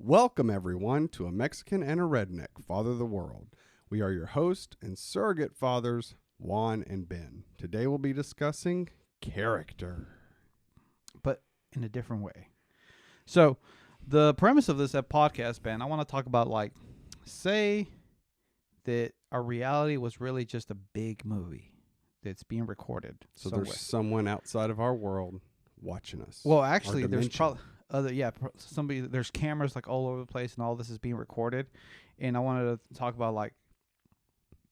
Welcome, everyone, to A Mexican and a Redneck, Father of the World. We are your host and surrogate fathers, Juan and Ben. Today we'll be discussing character. But in a different way. So, the premise of this podcast, Ben, I want to talk about, like, say that our reality was really just a big movie that's being recorded. So somewhere. there's someone outside of our world watching us. Well, actually, our there's dimension. probably somebody. There's cameras like all over the place, and all this is being recorded. And I wanted to talk about like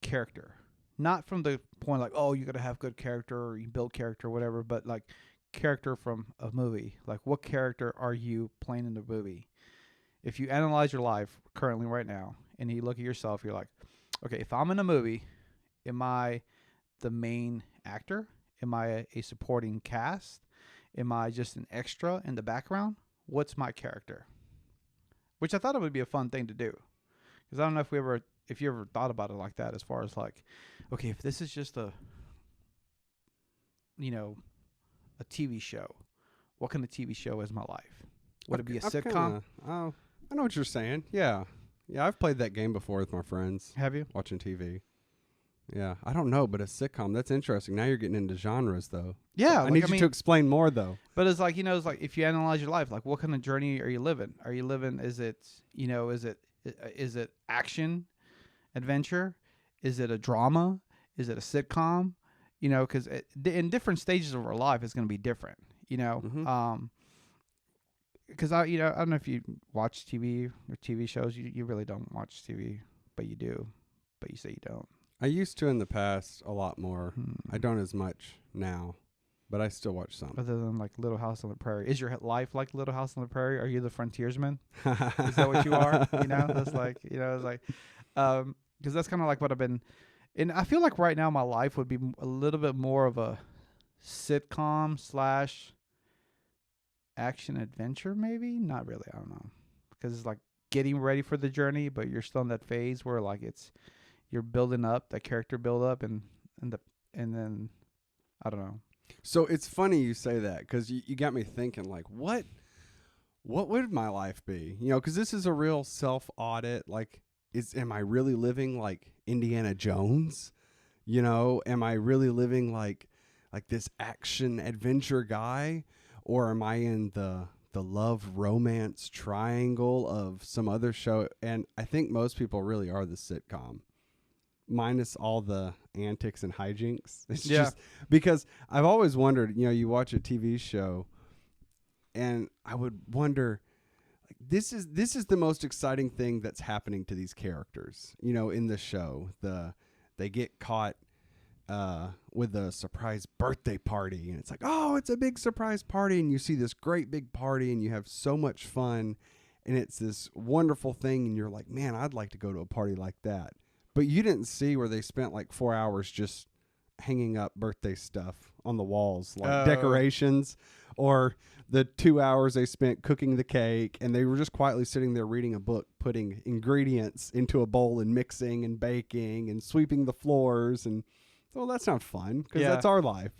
character, not from the point like, oh, you got to have good character or you build character or whatever, but like character from a movie. Like, what character are you playing in the movie? If you analyze your life currently right now, and you look at yourself, you're like, okay, if I'm in a movie, am I the main actor? Am I a supporting cast? Am I just an extra in the background? What's my character? Which I thought it would be a fun thing to do, because I don't know if you ever thought about it like that. As far as like, okay, if this is just a TV show, what kind of TV show is my life? Would it be a sitcom? I know what you're saying. Yeah, I've played that game before with my friends. Have you? Watching TV. Yeah, I don't know, but a sitcom, that's interesting. Now you're getting into genres, though. Yeah, I need you to explain more, though. But it's like, it's like if you analyze your life, like what kind of journey are you living? Are you living, is it action, adventure? Is it a drama? Is it a sitcom? Because in different stages of our life, it's going to be different, Mm-hmm. Because I don't know if you watch TV or TV shows. You really don't watch TV, but you do. But you say you don't. I used to in the past a lot more. I don't as much now, but I still watch some. Other than like Little House on the Prairie. Is your life like Little House on the Prairie? Are you the frontiersman? Is that what you are? That's like, it's like, because that's kind of like what I've been, and I feel like right now my life would be a little bit more of a sitcom / action adventure, maybe. Not really. I don't know, because it's like getting ready for the journey, but you're still in that phase where like you're building up that character build up and then I don't know. So it's funny you say that, because you got me thinking, like, what would my life be? Because this is a real self audit. Like, am I really living like Indiana Jones? Am I really living like this action adventure guy, or am I in the love romance triangle of some other show? And I think most people really are the sitcom, minus all the antics and hijinks. It's just because I've always wondered, you watch a TV show and I would wonder, like, this is the most exciting thing that's happening to these characters, in the show. They get caught with a surprise birthday party, and it's like, oh, it's a big surprise party, and you see this great big party and you have so much fun and it's this wonderful thing, and you're like, man, I'd like to go to a party like that. But you didn't see where they spent like 4 hours just hanging up birthday stuff on the walls, like decorations, or the 2 hours they spent cooking the cake, and they were just quietly sitting there reading a book, putting ingredients into a bowl and mixing and baking and sweeping the floors. And well, that's not fun, because that's our life.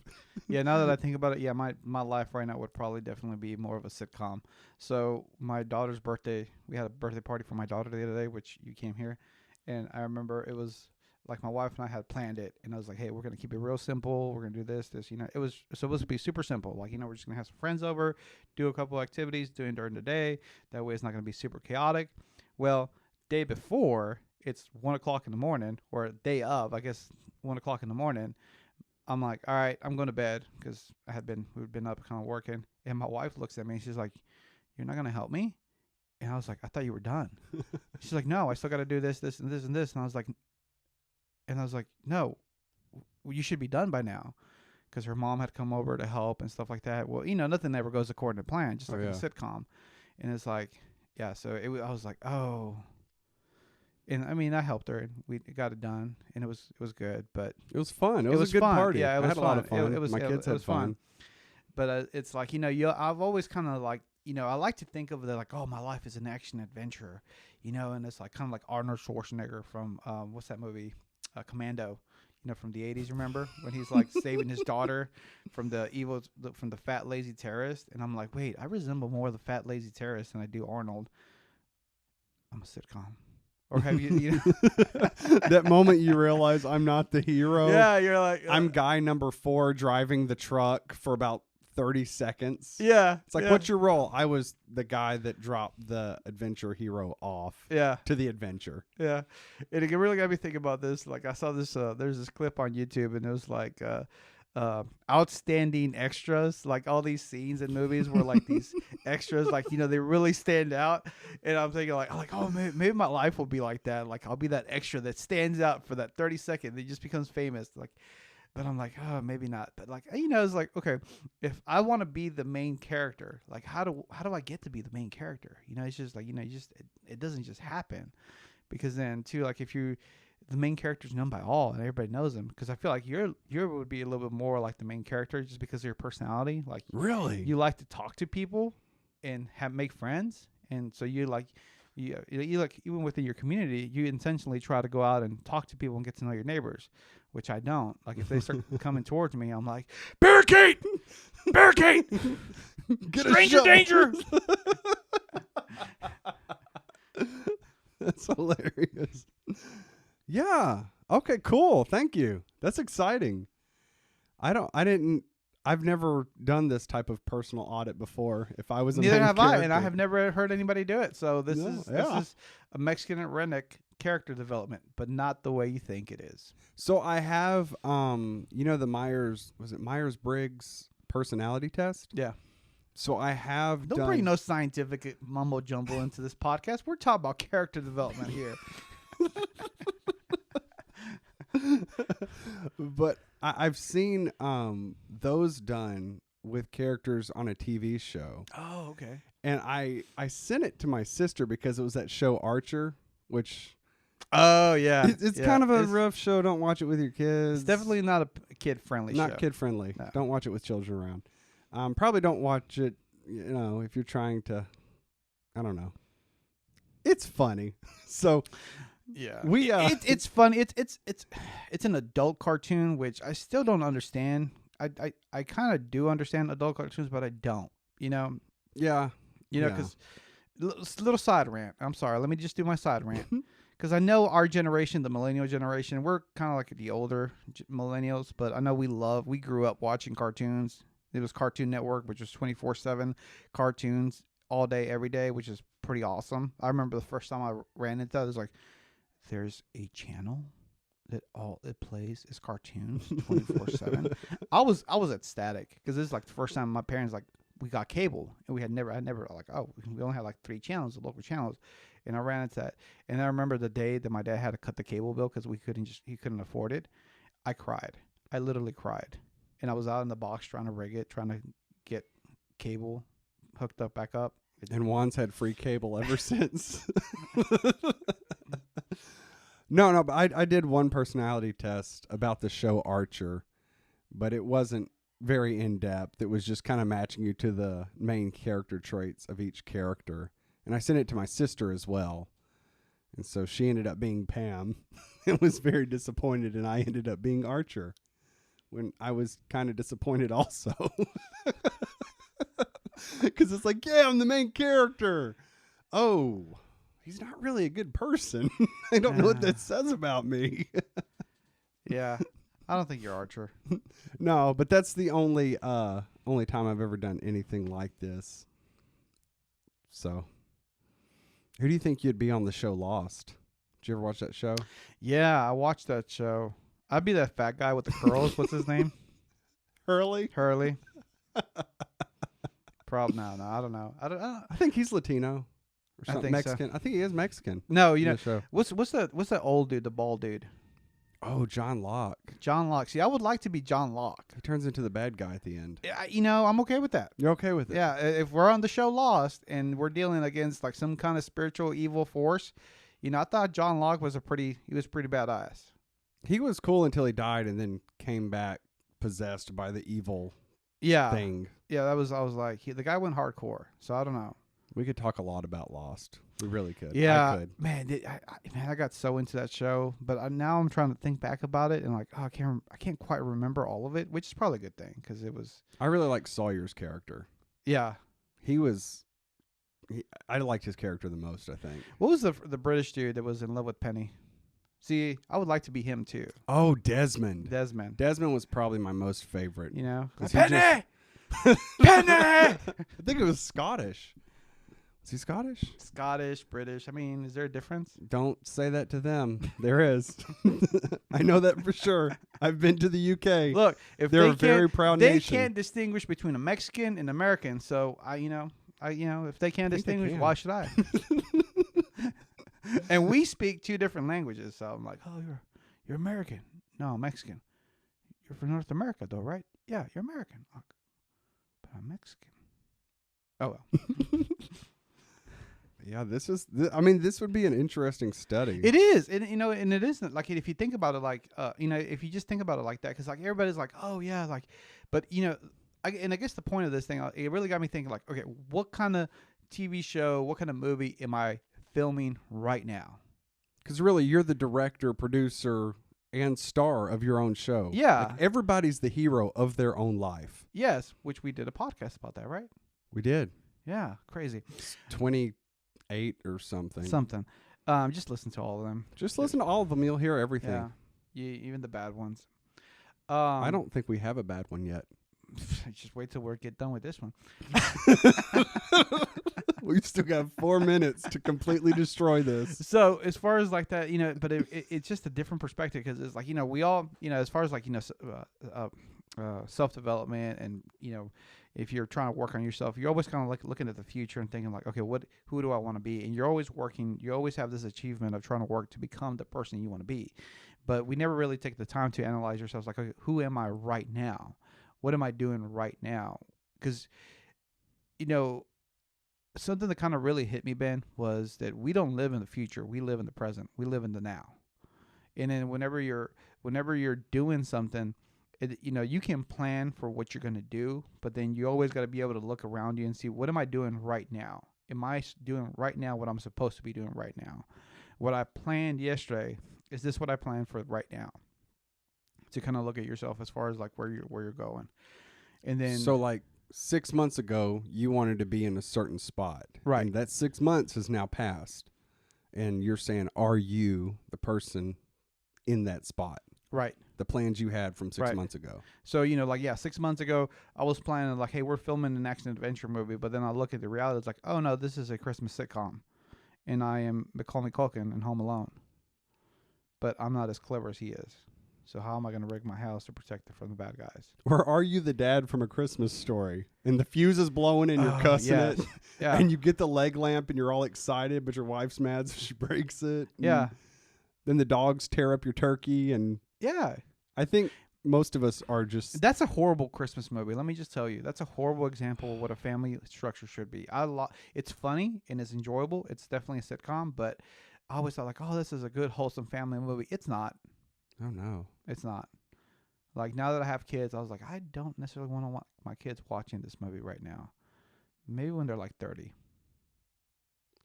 Yeah, now that I think about it, my life right now would probably definitely be more of a sitcom. So my daughter's birthday, we had a birthday party for my daughter the other day, which you came here. And I remember it was like my wife and I had planned it. And I was like, hey, we're going to keep it real simple. We're going to do this. It was supposed to be super simple. Like, we're just going to have some friends over, do a couple activities during the day. That way it's not going to be super chaotic. Well, day before, it's 1 o'clock in the morning, or day of, I guess, 1 o'clock in the morning. I'm like, all right, I'm going to bed, because we'd been up kind of working. And my wife looks at me and she's like, you're not going to help me? And I was like, I thought you were done. She's like, no, I still got to do this, this, and this, and this. And I was like, no, you should be done by now, because her mom had come over to help and stuff like that. Well, nothing ever goes according to plan, just like in a sitcom. And it's like, yeah, so I was like, oh. And I mean, I helped her, and we got it done, and it was good, but it was fun. It was a good fun. party. Yeah, it was I had fun. a lot of fun. My kids had fun. But it's like, I've always kind of like, I like to think of like, oh, my life is an action adventure, and it's like kind of like Arnold Schwarzenegger from what's that movie, Commando, from the 80s. Remember when he's like saving his daughter from from the fat lazy terrorist? And I'm like, wait, I resemble more the fat lazy terrorist than I do Arnold. I'm a sitcom? Or have you know? That moment you realize I'm not the hero. Yeah, you're like I'm guy number 4 driving the truck for about 30 seconds. yeah. It's like, yeah. what's your role? I was the guy that dropped the adventure hero off Yeah. to the adventure. Yeah, and it really got me thinking about this. Like I saw this, there's this clip on YouTube, and it was like outstanding extras. Like all these scenes in movies where like these extras, like they really stand out. And I'm thinking like oh maybe my life will be like that. Like I'll be that extra that stands out for that 30 seconds. That just becomes famous. Like, but I'm like, oh, maybe not. But like it's like, okay, if I want to be the main character, like how do I get to be the main character? It's just like it doesn't just happen. Because then too, like if the main character's known by all and everybody knows him, because I feel like you would be a little bit more like the main character just because of your personality. Like Really? you like to talk to people and make friends, and so you like even within your community, you intentionally try to go out and talk to people and get to know your neighbors, which I don't. Like if they start coming towards me, I'm like, barricade, barricade, stranger danger. That's hilarious. Yeah. Okay, cool. Thank you. That's exciting. I've never done this type of personal audit before. If I was a Neither main have I, character. and I have never heard anybody do it. So this No, is yeah. a Mexican redneck character development, but not the way you think it is. So I have the Myers-Briggs personality test? Yeah. So I have Don't bring no scientific mumbo jumbo into this podcast. We're talking about character development here. But I've seen those done with characters on a TV show. Oh, okay. And I sent it to my sister because it was that show Archer, which Oh yeah, it's kind of a rough show. Don't watch it with your kids. It's definitely not a kid friendly show. Not kid friendly. No. Don't watch it with children around. Probably don't watch it, if you're trying to, I don't know. It's funny. So yeah, it's funny. It's an adult cartoon, which I still don't understand. I kind of do understand adult cartoons, but I don't. Yeah. Because little side rant. I'm sorry. Let me just do my side rant. Because I know our generation, the millennial generation, we're kind of like the older millennials, but I know we grew up watching cartoons. It was Cartoon Network, which was 24/7 cartoons all day, every day, which is pretty awesome. I remember the first time I ran into that, it was like, there's a channel that all it plays is cartoons 24/7. I was ecstatic because this is like the first time my parents we got cable, and I never we only had like 3 channels, the local channels, and I ran into that. And I remember the day that my dad had to cut the cable bill because he couldn't afford it. I cried. I literally cried. And I was out in the box trying to rig it, trying to get cable hooked up back up. And Juan's had free cable ever since. No, but I did one personality test about the show Archer, but it wasn't very in-depth. It was just kind of matching you to the main character traits of each character. And I sent it to my sister as well. And so she ended up being Pam and was very disappointed, and I ended up being Archer, when I was kind of disappointed also. Because it's like, yeah, I'm the main character. Oh, he's not really a good person. I don't know what that says about me. Yeah, I don't think you're Archer. No, but that's the only time I've ever done anything like this. So, who do you think you'd be on the show Lost? Did you ever watch that show? Yeah, I watched that show. I'd be that fat guy with the curls. What's his name? Hurley? No, I don't know. I think he's Latino or I something. think so. Mexican. I think he is Mexican. No, in the show. what's that old dude, the bald dude? Oh, John Locke. John Locke. See, I would like to be John Locke. He turns into the bad guy at the end. I'm okay with that. You're okay with it? Yeah, if we're on the show Lost and we're dealing against like some kind of spiritual evil force, I thought John Locke was pretty badass. He was cool until he died and then came back possessed by the evil thing. Yeah, I was like, the guy went hardcore, so I don't know. We could talk a lot about Lost. We really could. Yeah, I could. man, I got so into that show, but now I'm trying to think back about it and like, I can't quite remember all of it, which is probably a good thing because it was. I really like Sawyer's character. Yeah, He was I liked his character the most, I think. What was the British dude that was in love with Penny? See, I would like to be him too. Oh, Desmond. Desmond. Desmond was probably my most favorite. You know, 'Cause he Penny. Penny! I think it was Scottish. Was he Scottish? Scottish, British. I mean, is there a difference? Don't say that to them. There is. I know that for sure. I've been to the UK. Look, if They're they a very can't, proud they nation. can't distinguish between a Mexican and American. So if they can't I think they distinguish, can. why should I? And we speak two different languages. So I'm like, oh, you're American. No, I'm Mexican. You're from North America, though, right? Yeah, you're American. But I'm Mexican. Oh well. Yeah, this would be an interesting study. It is, and and it isn't like if you think about it, like if you just think about it like that, because like everybody's like, oh yeah, like, but I guess the point of this thing, it really got me thinking, like, okay, what kind of TV show, what kind of movie am I filming right now? Because really, you're the director, producer, and star of your own show. Yeah. Like, everybody's the hero of their own life. Yes, which we did a podcast about that, right? We did. Yeah, crazy. It's 28 or something. Just listen to all of them. Just listen to all of them. You'll hear everything. Yeah, even the bad ones. I don't think we have a bad one yet. Just wait till we get done with this one. We still got 4 minutes to completely destroy this. So as far as like that, but it's just a different perspective, because it's like, we all, as far as like, self-development, and, if you're trying to work on yourself, you're always kind of like looking at the future and thinking like, okay, who do I want to be? And you're always working, you always have this achievement of trying to work to become the person you want to be. But we never really take the time to analyze ourselves, like, okay, who am I right now? What am I doing right now? Because, something that kind of really hit me, Ben, was that we don't live in the future. We live in the present. We live in the now. And then whenever you're doing something, you can plan for what you're going to do, but then you always got to be able to look around you and see, what am I doing right now? Am I doing right now what I'm supposed to be doing right now? What I planned yesterday, is this what I planned for right now? To kind of look at yourself as far as like where you're going. And then, so like 6 months ago, you wanted to be in a certain spot. Right. And that 6 months has now passed. And you're saying, are you the person in that spot? right. The plans you had from 6 Right. months ago. So, 6 months ago, I was planning like, hey, we're filming an action adventure movie. But then I look at the reality. It's like, oh, no, this is a Christmas sitcom. And I am Macaulay Culkin in Home Alone. But I'm not as clever as he is. So how am I going to rig my house to protect it from the bad guys? Or are you the dad from A Christmas Story? And the fuse is blowing and you're cussing yes. it. Yeah. And you get the leg lamp and you're all excited, but your wife's mad so she breaks it. Yeah. Then the dogs tear up your turkey. And Yeah. I think most of us are just... That's a horrible Christmas movie. Let me just tell you. That's a horrible example of what a family structure should be. It's funny and it's enjoyable. It's definitely a sitcom, but I always thought like, oh, this is a good, wholesome family movie. It's not. Oh, no. It's not. Like, now that I have kids, I was like, I don't necessarily want to want my kids watching this movie right now. Maybe when they're like 30.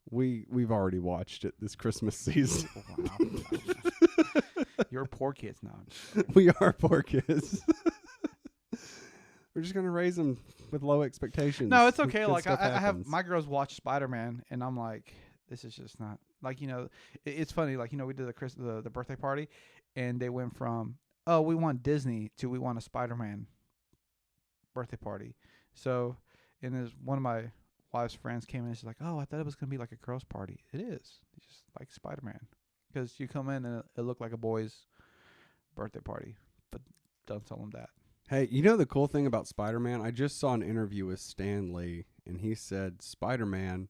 We've already watched it this Christmas season. Wow. You're poor kids now. We are poor kids. We're just going to raise them with low expectations. No, it's okay. Good Like, stuff I have happens. my girls watch Spider-Man, and I'm like, this is just not like, it's funny. Like, we did the birthday party, and they went from, oh, we want Disney to we want a Spider-Man birthday party. So, and there's one of my wife's friends came in and she's like, oh, I thought it was going to be like a girl's party. It is. It's just like Spider-Man. Because you come in and it looked like a boy's birthday party. But don't tell them that. Hey, you know the cool thing about Spider-Man? I just saw an interview with Stan Lee, and he said Spider-Man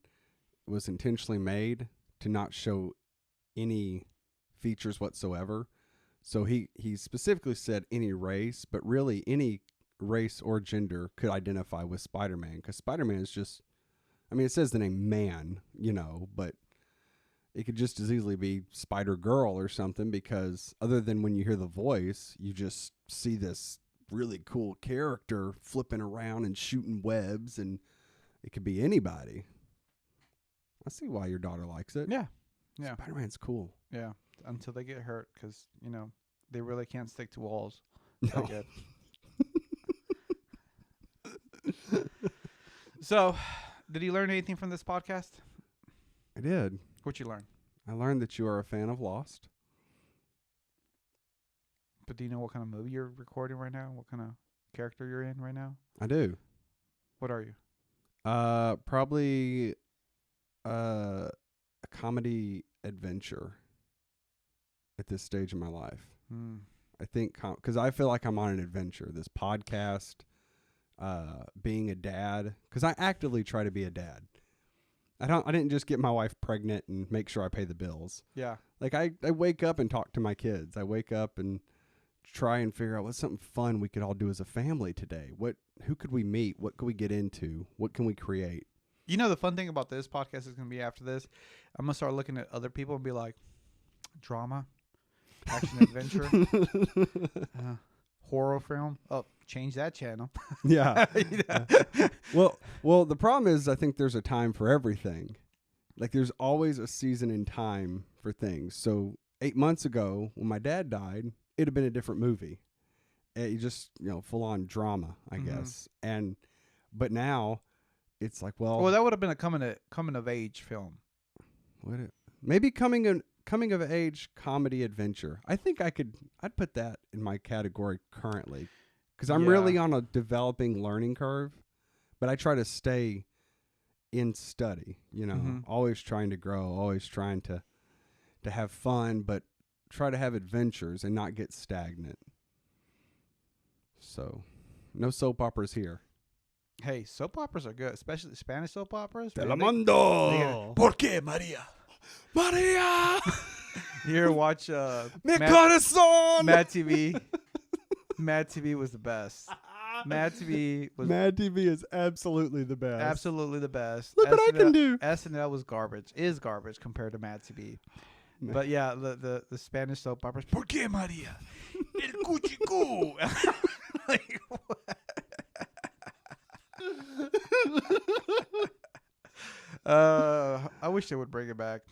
was intentionally made to not show any features whatsoever. So he specifically said any race, but really any race or gender could identify with Spider-Man, because Spider-Man is just, I mean, it says the name man, but it could just as easily be Spider-Girl or something, because other than when you hear the voice, you just see this really cool character flipping around and shooting webs, and it could be anybody. I see why your daughter likes it. Yeah. Yeah. Spider-Man's cool. Yeah. Until they get hurt, because, they really can't stick to walls. No. So Did you learn anything from this podcast? I did. What'd you learn? I learned that you are a fan of Lost. But do you know what kind of movie you're recording right now? What kind of character you're in right now? I do. What are you? Probably a comedy adventure at this stage of my life. I think because I feel like I'm on an adventure. This podcast, being a dad, because I actively try to be a dad. I didn't just get my wife pregnant and make sure I pay the bills. Yeah. Like I wake up and talk to my kids. I wake up and try and figure out what's something fun we could all do as a family today. Who could we meet? What could we get into? What can we create? You know, the fun thing about this podcast is going to be after this, I'm going to start looking at other people and be like, drama, action adventure, horror film. Oh, change that channel. Yeah. Well, the problem is I think there's a time for everything. Like there's always a season in time for things. So 8 months ago when my dad died, it'd have been a different movie. You just, full on drama, I guess. But now it's like, well, that would have been a coming of age film. Maybe coming of age comedy adventure. I think I'd put that in my category currently because I'm really on a developing learning curve, but I try to stay in study, always trying to grow, always trying to have fun, but try to have adventures and not get stagnant. So, no soap operas here. Hey, soap operas are good, especially Spanish soap operas. Telemundo. ¿Por qué, María? Maria! You ever watch Mi corazón! Mad TV? Mad TV was the best. Mad TV is absolutely the best. Absolutely the best. Look what I can do. SNL was garbage. Is garbage compared to Mad TV. Man. But yeah, the Spanish soap operas. ¿Por qué, María? El cuchicú. Like, what? I wish they would bring it back.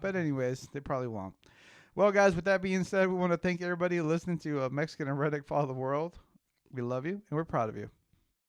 But anyways, they probably won't. Well, guys, with that being said, we want to thank everybody listening to Mexican and Redneck Follow the World. We love you, and we're proud of you.